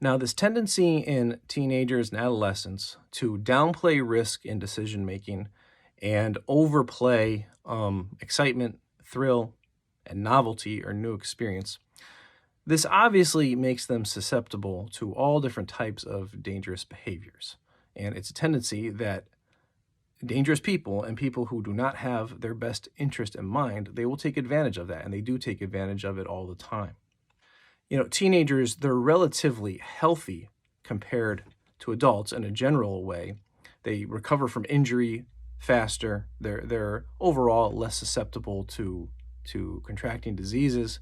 Now, this tendency in teenagers and adolescents to downplay risk in decision making and overplay excitement, thrill, and novelty or new experience, this obviously makes them susceptible to all different types of dangerous behaviors. And it's a tendency that dangerous people and people who do not have their best interest in mind, they will take advantage of that, and they do take advantage of it all the time. Teenagers, they're relatively healthy compared to adults in a general way. They recover from injury faster. They're overall less susceptible to contracting diseases,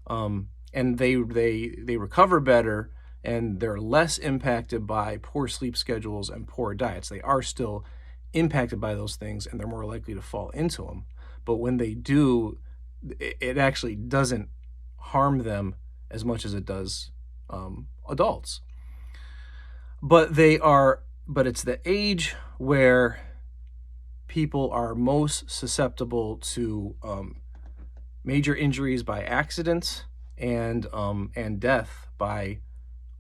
and they recover better, and they're less impacted by poor sleep schedules and poor diets. They are still impacted by those things, and they're more likely to fall into them. But when they do, it actually doesn't harm them as much as it does adults. But it's the age where people are most susceptible to major injuries by accidents and death by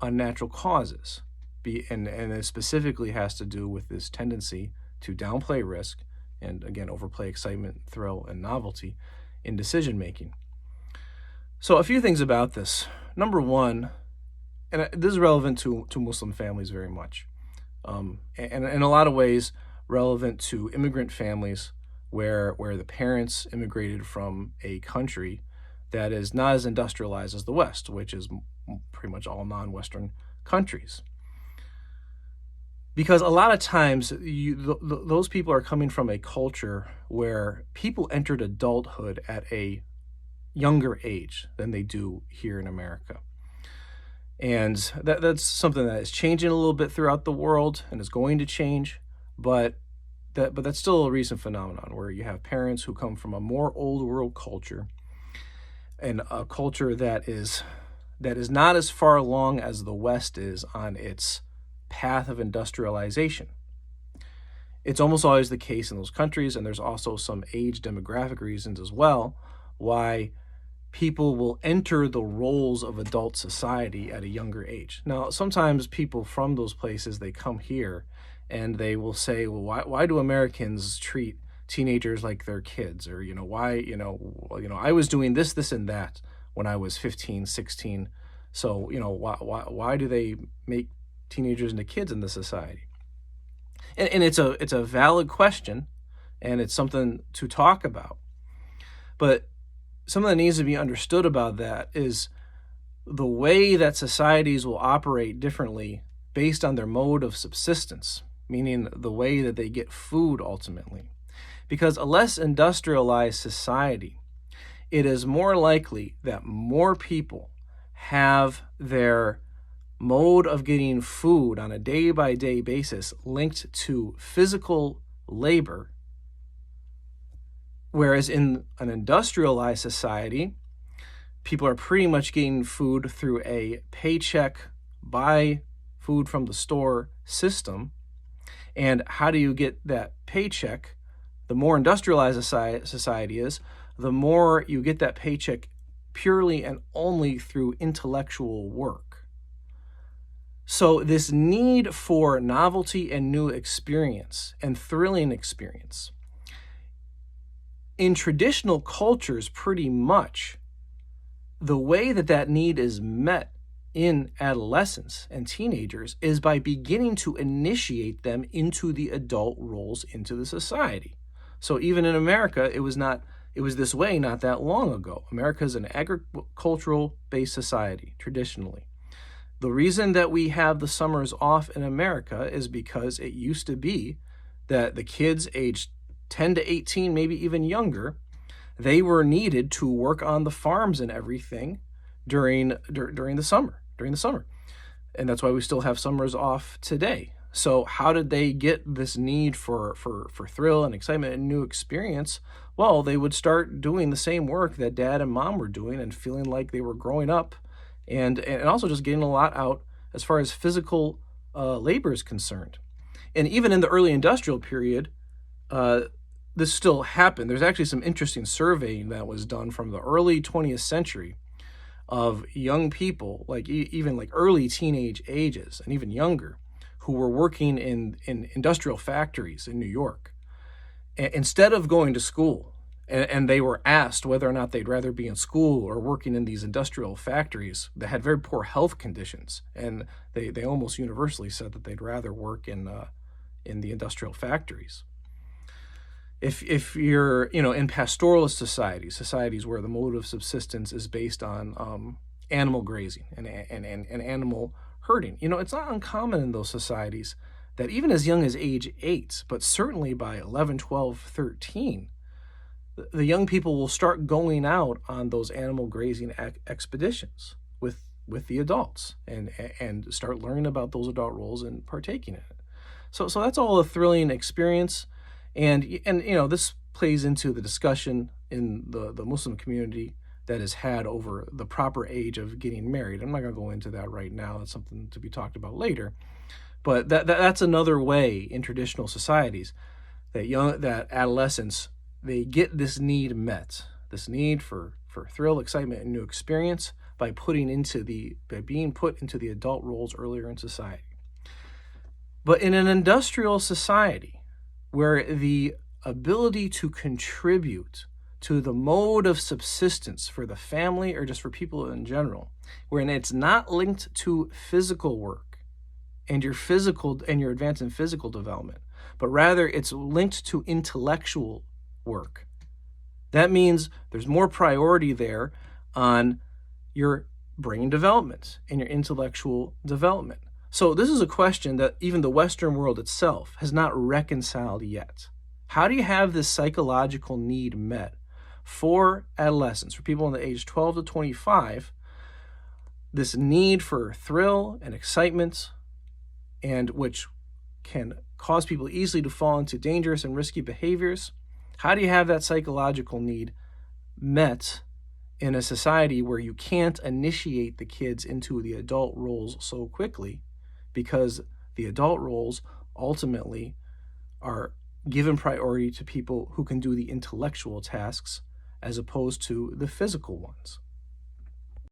unnatural causes. And it specifically has to do with this tendency to downplay risk and, again, overplay excitement, thrill, and novelty in decision making. So a few things about this. Number one, and this is relevant to Muslim families very much, and in a lot of ways relevant to immigrant families where the parents immigrated from a country that is not as industrialized as the West, which is pretty much all non-Western countries. Because a lot of times those people are coming from a culture where people entered adulthood at a younger age than they do here in America. And that's something that is changing a little bit throughout the world and is going to change, but that's still a recent phenomenon where you have parents who come from a more old world culture and a culture that is not as far along as the West is on its path of industrialization. It's almost always the case in those countries, and there's also some age demographic reasons as well why people will enter the roles of adult society at a younger age. Now, sometimes people from those places, they come here and they will say, well, why do Americans treat teenagers like they're kids? Or, why, I was doing this, and that when I was 15, 16. So, why do they make teenagers into kids in this society? And it's a valid question, and it's something to talk about. But something that needs to be understood about that is the way that societies will operate differently based on their mode of subsistence, meaning the way that they get food ultimately. Because a less industrialized society, it is more likely that more people have their mode of getting food on a day-by-day basis linked to physical labor. Whereas in an industrialized society, people are pretty much getting food through a paycheck, buy food from the store system. And how do you get that paycheck? The more industrialized society is, the more you get that paycheck purely and only through intellectual work. So this need for novelty and new experience and thrilling experience, in traditional cultures, pretty much, the way that need is met in adolescents and teenagers is by beginning to initiate them into the adult roles into the society. So even in America, it was this way not that long ago. America is an agricultural-based society, traditionally. The reason that we have the summers off in America is because it used to be that the kids aged 10 to 18, maybe even younger, they were needed to work on the farms and everything during the summer. And that's why we still have summers off today. So how did they get this need for thrill and excitement and new experience? Well, they would start doing the same work that dad and mom were doing and feeling like they were growing up and also just getting a lot out as far as physical labor is concerned. And even in the early industrial period, this still happened. There's actually some interesting surveying that was done from the early 20th century of young people, like even like early teenage ages and even younger, who were working in industrial factories in New York. Instead of going to school, and they were asked whether or not they'd rather be in school or working in these industrial factories that had very poor health conditions, and they almost universally said that they'd rather work in the industrial factories. If you're in pastoralist societies where the mode of subsistence is based on animal grazing and animal herding, it's not uncommon in those societies that even as young as age 8, but certainly by 11, 12, 13, the young people will start going out on those animal grazing expeditions with the adults and start learning about those adult roles and partaking in it. So that's all a thrilling experience, and this plays into the discussion in the Muslim community that is had over the proper age of getting married. I'm not going to go into that right now. That's something to be talked about later. But that's another way in traditional societies that adolescents, they get this need met, this need for thrill, excitement, and new experience by being put into the adult roles earlier in society. But in an industrial society where the ability to contribute to the mode of subsistence for the family or just for people in general, wherein it's not linked to physical work and your advance in physical development, but rather it's linked to intellectual work. That means there's more priority there on your brain development and your intellectual development. So this is a question that even the Western world itself has not reconciled yet. How do you have this psychological need met for adolescents, for people in the age 12 to 25, this need for thrill and excitement, and which can cause people easily to fall into dangerous and risky behaviors? How do you have that psychological need met in a society where you can't initiate the kids into the adult roles so quickly, because the adult roles ultimately are given priority to people who can do the intellectual tasks as opposed to the physical ones?